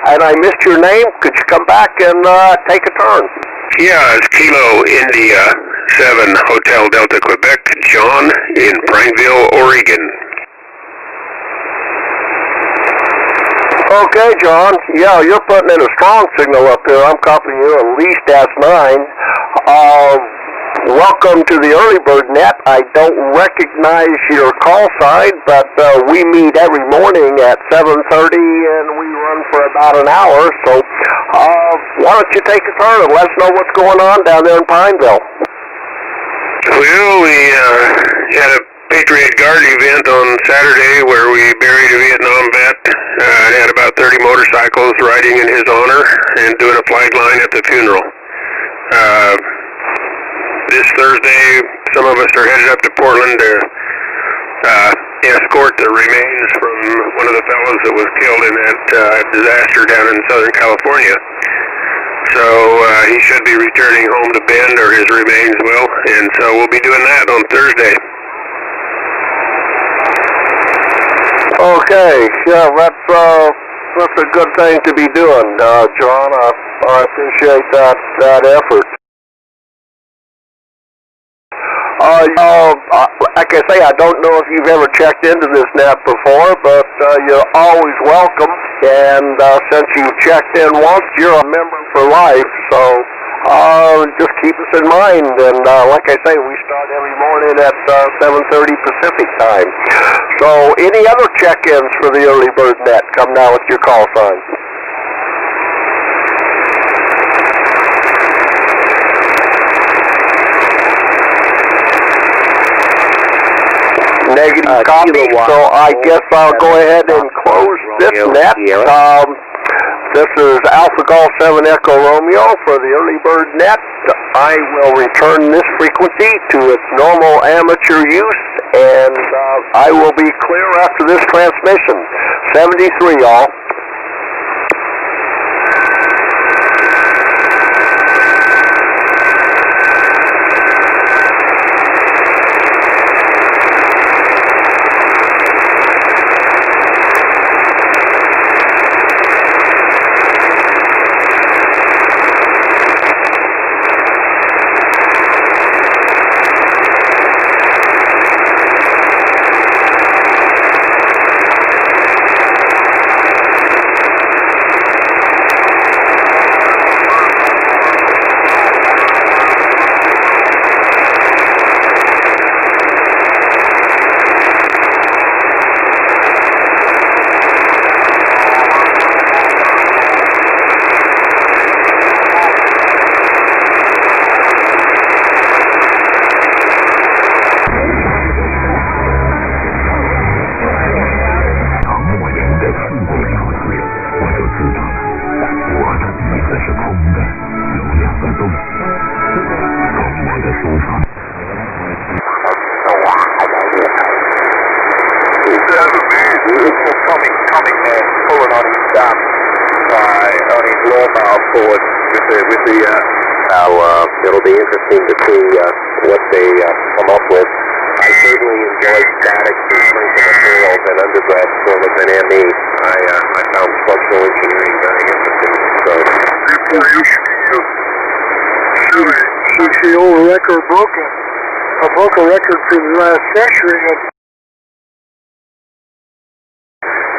S3: And I missed your name. Could you come back and take a turn?
S1: Yeah, it's Kilo India 7 Hotel Delta Quebec, John in Prineville, Oregon.
S3: Okay, John. Yeah, you're putting in a strong signal up here. I'm copying you at least S9. Welcome to the Early Bird net I don't recognize your call sign, but we meet every morning at 7:30, and we run for about an hour. So why don't you take a turn and let us know what's going on down there in Pineville?
S1: Well, we had a Patriot Guard event on Saturday where we buried a Vietnam vet. Had about 30 motorcycles riding in his honor and doing a flag line at the funeral. This Thursday, some of us are headed up to Portland to escort the remains from one of the fellows that was killed in that disaster down in Southern California. So he should be returning home to Bend, or his remains will, and so we'll be doing that on Thursday.
S3: Okay, yeah, that's a good thing to be doing, John. I appreciate that effort. Like I say, I don't know if you've ever checked into this net before, but you're always welcome. And since you've checked in once, you're a member for life. So just keep us in mind. And like I say, we start every morning at 7:30 Pacific time. So any other check-ins for the Early Bird Net, come now with your call sign. Negative copy, so I guess I'll go ahead and close this net. This is Alpha Golf 7 Echo Romeo for the Early Bird Net. I will return this frequency to its normal amateur use, and I will be clear after this transmission. 73, y'all. It'll be interesting to see what they come up with. I certainly enjoyed statics and strength of materials in undergrad performance in ME. I found structural engineering very interesting. So,
S10: since the old record broke a record for the last century at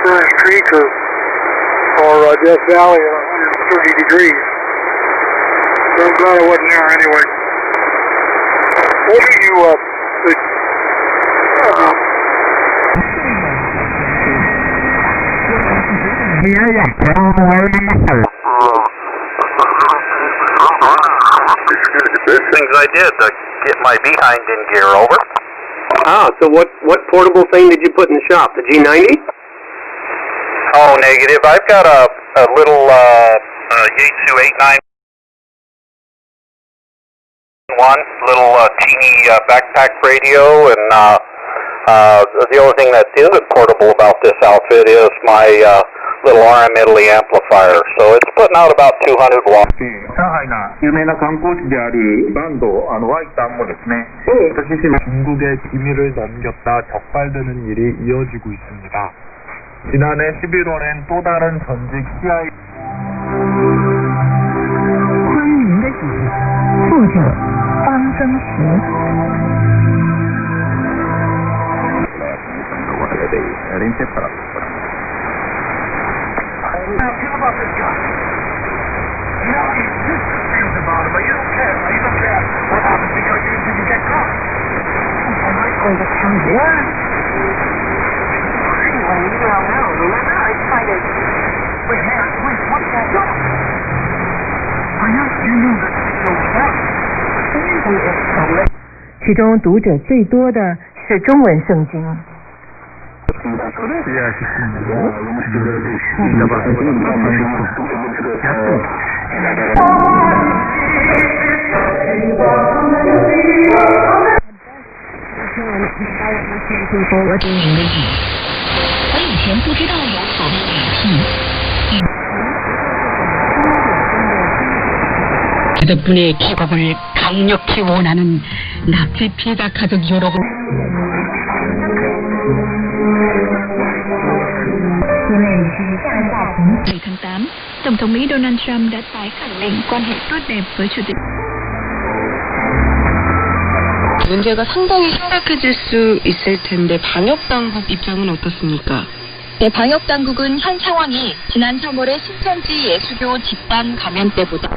S10: Burns Creek or Death Valley at 130 degrees. So I'm glad I wasn't there anyway. Maybe you,
S7: Things I did to get my behind in gear, over.
S3: So what portable thing did you put in the shop? The G90?
S7: Oh, negative. I've got a little Yaesu 891, little teeny backpack radio, and the only thing that isn't portable about this outfit is my little RM Italy amplifier. So it's putting out about 200 watts.
S11: 上海が有名な観光地でありバンドワイタンもですね중국에 기밀을 넘겼다 적발되는 일이 이어지고 있습니다. 지난해 11월엔 또 다른 전직 CIA 昆明的雨，作者方征石。Now, tell about this guy. You know, he's just feels about it, but you don't care. You don't care what happens because you didn't get caught.
S12: going to tell you.
S13: What? Anyway, you don't know, remember? I tried to... Wait, man, wait, what's that? You knew this video was out.
S12: Andy is so... 其中读者最多的是中文圣经。
S14: 我以前不知道有所谓的덕분에 개국을 강력히 원하는 나치 피해자 가족 여러분.
S15: tháng 8, Tổng thống Mỹ Donald Trump đã tái khẳng định quan hệ tốt đẹp với Chủ tịch.
S16: 문제가 상당히 심각해질 수 있을 텐데 방역 당국 입장은 어떻습니까?
S15: 네, 방역 당국은 현 상황이 지난 3월의 신천지 예수교 집단 감염 때보다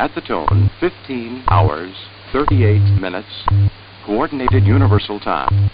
S17: At the tone, 15 hours, 38 minutes, Coordinated Universal Time.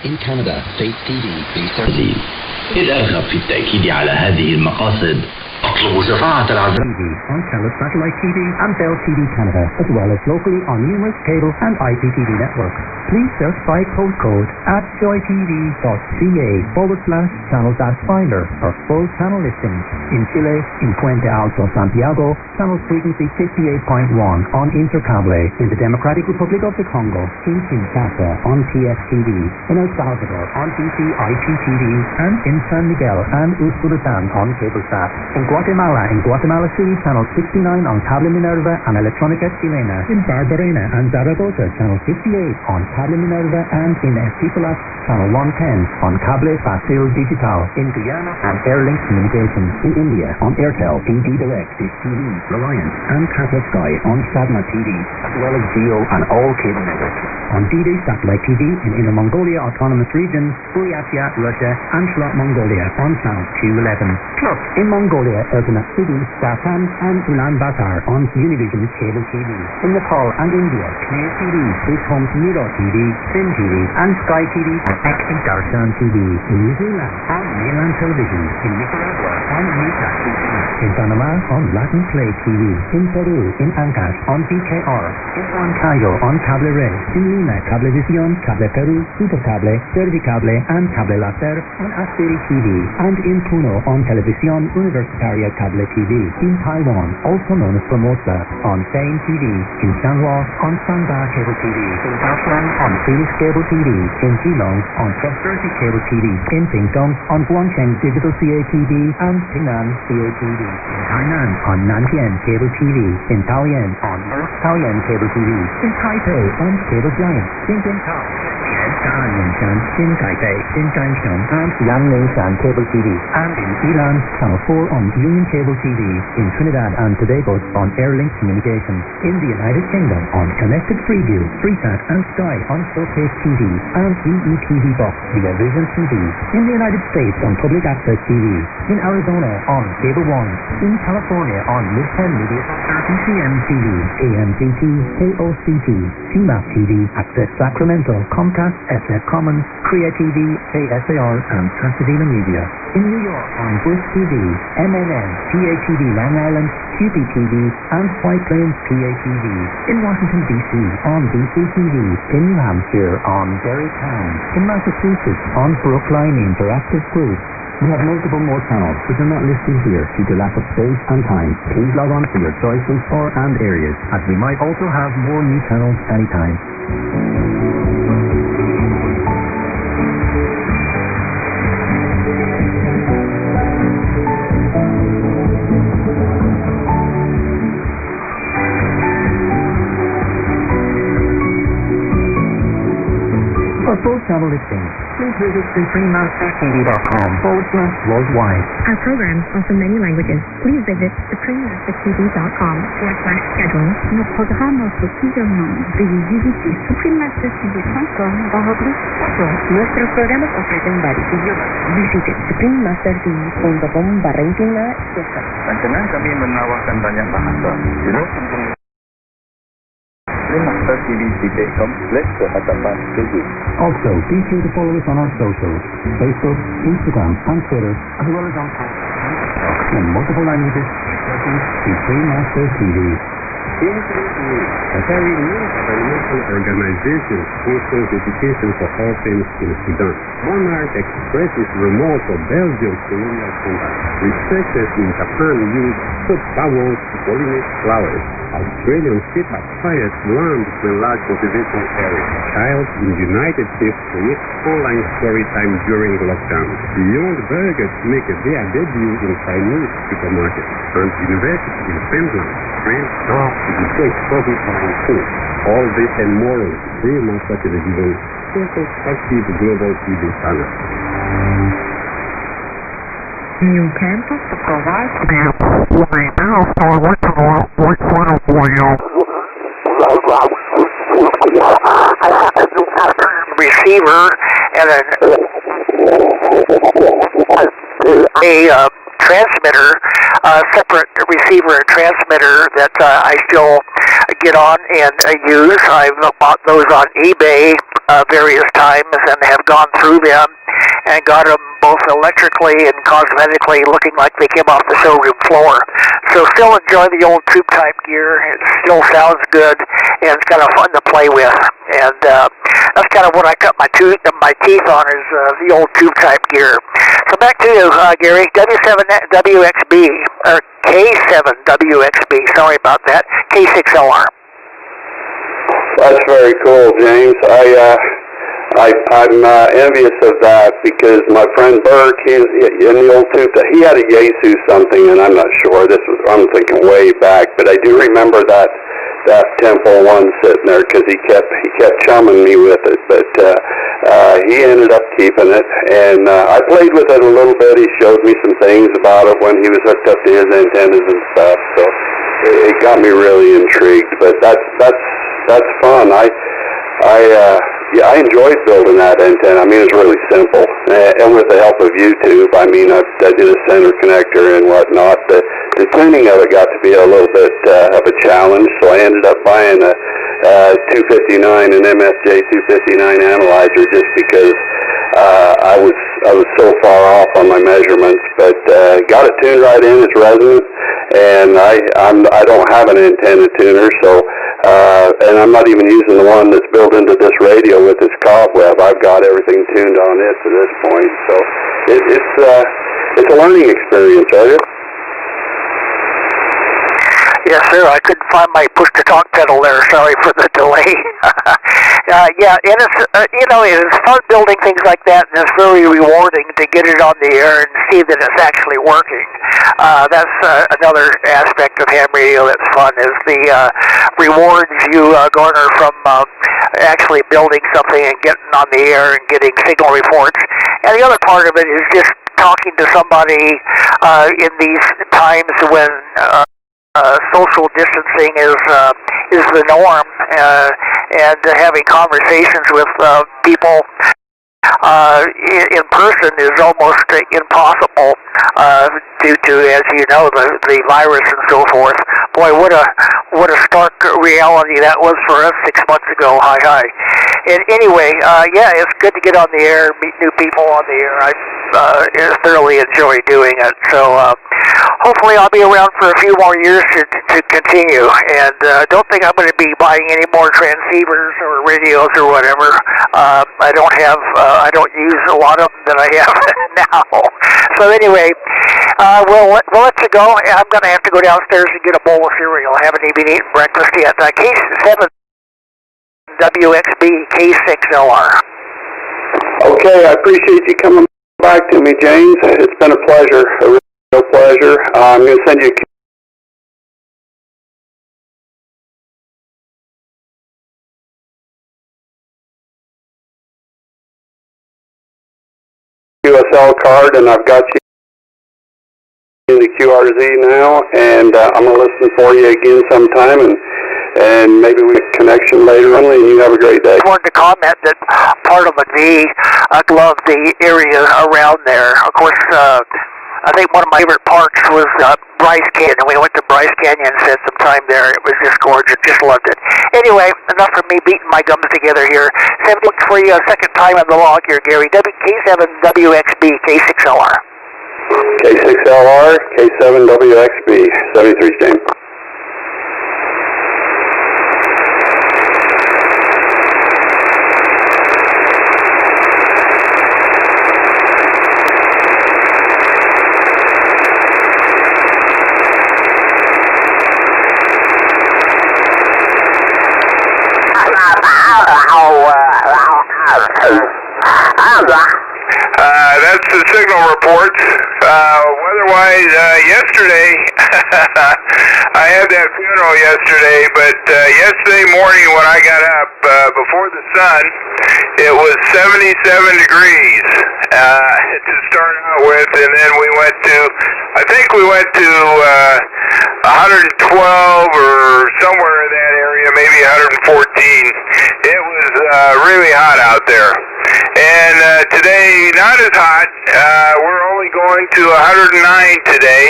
S18: In Canada, Faith TV
S19: بالترتيب الأرغب في التأكيد على هذه المقاصد اطلبوا شفاعة العذاب
S18: on Channel Satellite TV and Bell TV Canada, as well as locally on numerous cable and IPTV networks. Please search by postcode at joytv.ca/channel-finder for full channel listings. In Chile, in Puente Alto, Santiago, channel frequency 58.1 on Intercable. In the Democratic Republic of the Congo, in Kinshasa on TFTV. In El Salvador on DCIPTV, and in San Miguel and Usulután on CableSat. In Guatemala City, channel 69 on Cable Minerva and Electronica Chilena. In Barbarena and Zaragoza, channel 58 on Cable Minerva, and in Estipolas, channel 110 on Cable Facil Digital. In Guyana and Airlink Communications. In India on Airtel, DD Direct, Dish TV, Reliance, and Catholic Sky on Sadma TV, as well as Geo and all cable networks. On DD Satellite TV in Inner Mongolia Autonomous Region, Buryatia, Russia, and Shlot Mongolia on channel 211. Plus, in Mongolia, Erzurum City, Stapan, and Ulaanbaatar on Univision Cable TV. In Nepal and India, Clear TV, Swiss Home Miro TV, Sim TV, and Sky TV, and Darshan TV. In New Zealand, and Mainland Television. In Nicaragua, on Mita TV. In Panama on Latin Play TV. In Peru in Ancash on PKR. In Huancayo on Cable Red. In Lima Cablevisión, Cable Peru, Supercable, Servicable and Cable Láser on Asteri TV. And in Puno on Televisión Universitaria Cable TV. In Taiwan, also known as Formosa, on Fame TV. In Shanghai on Sangha Cable TV. In Kaohsiung on Felix Cable TV. In Geelong on Prosperity Cable TV. In Pingtung on Guangcheng Digital CATV and Ping'an CATV. In Tainan on Nantian Cable TV. In Taoyuan on North Taoyuan Cable TV. In Taipei on Cable Giant. In Bintao, Xi'an Yingshan, in Taipei, in Kaohsiung and Yangmingshan Cable TV. And in Ilan, Channel 4 on Union Cable TV. In Trinidad and Tobago on Airlink Communications. In the United Kingdom on Connected Freeview, Freesat and Sky on Showcase TV and EETV Box via Vision TV. In the United States on Public Access TV. In Arizona on Cable One. In California on Mid-10 Media TCM TV, AMCT, KOCT, CMAP TV, Access Sacramento, Comcast, SF Commons, Korea TV, KSAR and Pasadena Media. In New York on Bush TV, MNN, PATV Long Island, QPTV and White Plains PATV. In Washington DC on DC TV. In New Hampshire on Berry Town. In Massachusetts on Brookline Interactive Group. We have multiple more channels which are not listed here due to lack of space and time. Please log on for your choices or and areas, as we might also have more new channels anytime. For full channel listings, please visit SupremeMasterTV.com/worldwide.
S20: Our programs offer many languages. Please visit SupremeMasterTV.com/schedule.
S21: Nos programas posiblement visiter SupremeMasterTV.com/rubrique.
S20: Nuestros programas ofrecen varios idiomas. Visite SupremeMasterTV.com/internet.
S11: Rancangan kami menawarkan banyak bahasa. SupremeMasterTV.com/kehadapan.
S18: Also, be sure to follow us on our socials, Facebook, Instagram and Twitter, as well as on TikTok in multiple languages, searching Supreme Master TV.
S22: A very new governmental organization sponsors education for orphans in Sudan. Monarch expresses remorse for Belgium's colonial conduct. Researchers in Japan use soap bubbles to pollinate flowers. Australian ship aspires to land to enlarge conservation area. Child in the United States creates online story time during lockdown. Beyond Burgers make their debut in Chinese supermarket. And University in Finland trains staff to detect COVID-19. All this and more on Supreme Master Television, Central Active Global TV channel.
S21: You can provide right now for what channel for you.
S8: Receiver and a transmitter, separate receiver and transmitter that I still get on and use. I've bought those on eBay various times and have gone through them and got them both electrically and cosmetically looking like they came off the showroom floor. So still enjoy the old tube type gear. It still sounds good and it's kind of fun to play with. And that's kind of what I cut my teeth on is the old tube type gear. So back to you, Gary. W7WXB, or K7WXB, sorry about that, K6LR.
S3: That's very cool, James. I'm envious of that because my friend Burke, he's in the old tube. He had a Yaesu something, and I'm not sure. I'm thinking way back, but I do remember that Temple one sitting there because he kept chumming me with it. But he ended up keeping it, and I played with it a little bit. He showed me some things about it when he was hooked up to his antennas and stuff. So it got me really intrigued. But that's fun. I enjoyed building that antenna. I mean, it's really simple. And with the help of YouTube, I mean, I did a center connector and whatnot. The tuning of it got to be a little bit of a challenge, so I ended up buying a 259, an MSJ 259 analyzer just because I was so far off on my measurements, but got it tuned right in. It's resonant, and I don't have an antenna tuner, so and I'm not even using the one that's built into this radio with this cobweb. I've got everything tuned on this at this point, so it's a learning experience, right?
S5: Yes, sir. I couldn't find my push-to-talk pedal there. Sorry for the delay. Yeah, and it's it's fun building things like that, and it's very rewarding to get it on the air and see that it's actually working. That's another aspect of ham radio that's fun, is the rewards you garner from actually building something and getting on the air and getting signal reports. And the other part of it is just talking to somebody in these times when social distancing is the norm, and having conversations with people in person is almost impossible due to, as you know, the virus and so forth. Boy, what a stark reality that was for us 6 months ago. Hi. And anyway, yeah, it's good to get on the air, meet new people on the air. I thoroughly enjoy doing it. So hopefully I'll be around for a few more years to continue. And don't think I'm going to be buying any more transceivers or radios or whatever. I don't use a lot of them that I have now. So anyway, we'll let you go. I'm going to have to go downstairs and get a bowl of cereal. I haven't even eaten breakfast yet. K7 WXB K6LR.
S3: Okay, I appreciate you coming back to me, James. It's been a pleasure, a real pleasure. I'm going to send you a QSL card, and I've got you in the QRZ now, and I'm going to listen for you again sometime, and maybe we make a connection later on, and you have a great day.
S5: I wanted to comment that part of McVee, I love the area around there. Of course, I think one of my favorite parks was Bryce Canyon. We went to Bryce Canyon and spent some time there. It was just gorgeous. Just loved it. Anyway, enough of me beating my gums together here. Look for you a second time on the log here, Gary. K7WXB K6LR.
S3: K6LR, K7WXB, 73 James.
S1: That's the signal reports. Weather-wise, yesterday, I had that funeral yesterday, but yesterday morning when I got up, before the sun, it was 77 degrees to start out with, and then we went to, I think we went to 112 or somewhere in that area, maybe 114. It was really hot out there. And today, not as hot. We're only going to 109 today.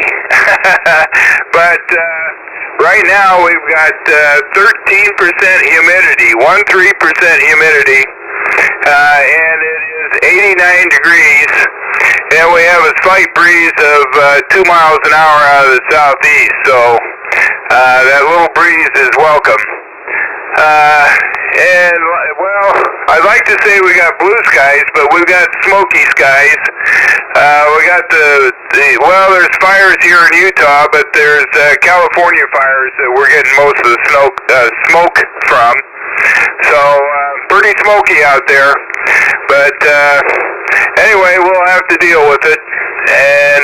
S1: But right now, we've got 13% humidity, 13% humidity. And it is 89 degrees. And we have a slight breeze of 2 miles an hour out of the southeast. So that little breeze is welcome. And, well, I'd like to say we got blue skies, but we've got smoky skies. We got well, there's fires here in Utah, but there's California fires that we're getting most of the smoke from. So, pretty smoky out there. But, anyway, we'll have to deal with it. And,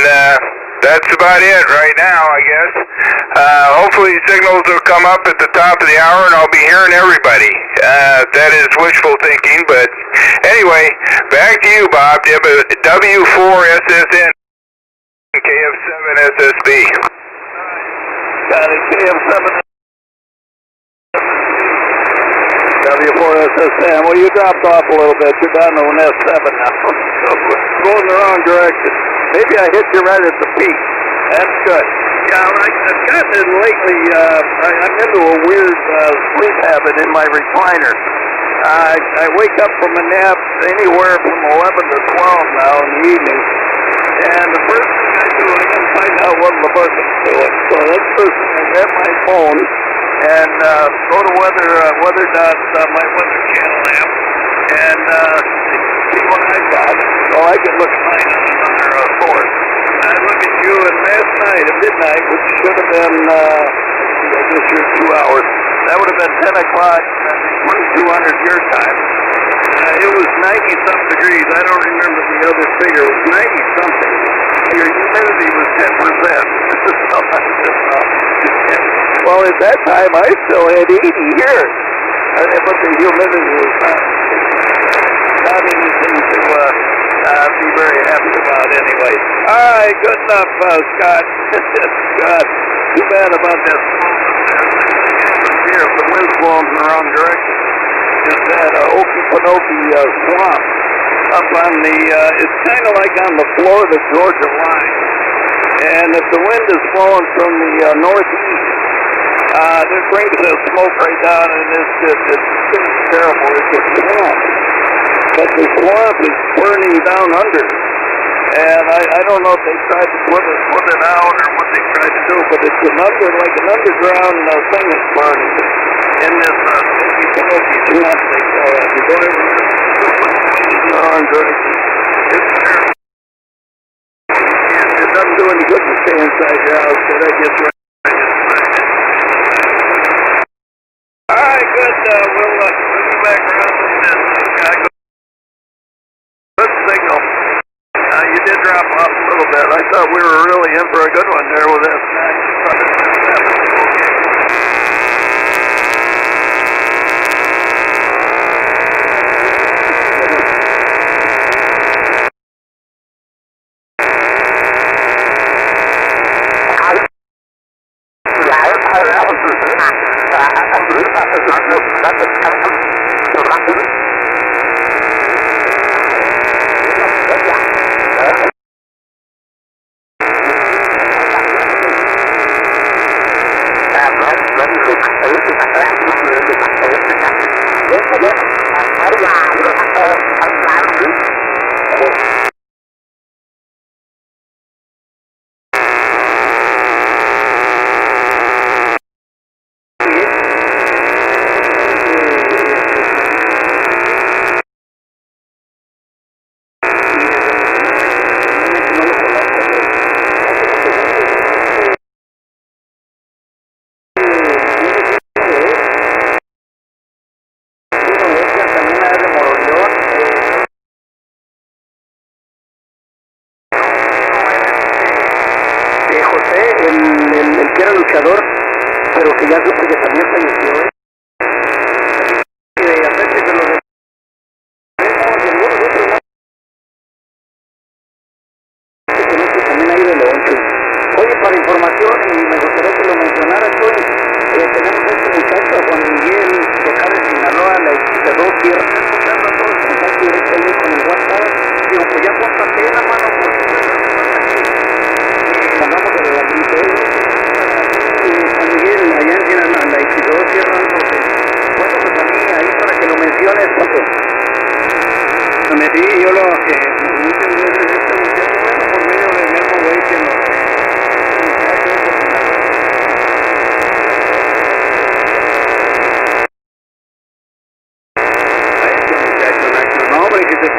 S1: that's about it right now, I guess. Hopefully signals will come up at the top of the hour and I'll be hearing everybody. That is wishful thinking, but anyway, back to you, Bob. W4SSN, KF7SSB. Got it, KF7. W4SSN. Well, you dropped off a little bit. You're down to an S7 now. Going the wrong direction. Maybe I hit you right at the peak. That's good. Yeah, I've gotten it lately. I'm into a weird sleep habit in my recliner.
S3: I wake up from a nap anywhere from 11 to 12 now in the evening, and the first thing I do, I gotta find out what LaBertha's doing. So that's the first thing. I grab my phone and go to weather dot my weather channel app and see what I got, so I can look fine on another source. I look at you, and last night at midnight, which should have been, I guess you're 2 hours. That would have been 10 o'clock, 2200 your time. It was 90-something degrees. I don't remember the other figure. It was 90-something. Your humidity was 10%. Well, at that time, I still had 80 here. But the humidity was not anything to be very happy about anyway. All right, good enough, Scott. God, too bad about that here. If the wind's blowing in the wrong direction. It's that Okefenokee swamp up on the, it's kind of like on the Florida-Georgia line. And if the wind is blowing from the northeast, it brings the smoke right down, and it's terrible. It's a swamp. But the swamp is burning down under. And I don't know if they tried to put it out or what they tried to do, but it's like an underground thing is burning in this Okefenokee swamp, they call it. You don't even in the wrong direction. It's terrible. It doesn't do any good to stay inside your house, so that gets right inside it. All right, good. We'll be back around in a minute. Good signal. You did drop off a little bit. I thought we were really in for a good one there with that 9.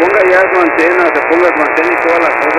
S3: Ponga ya su antena, se ponga su antena y toda la cosa.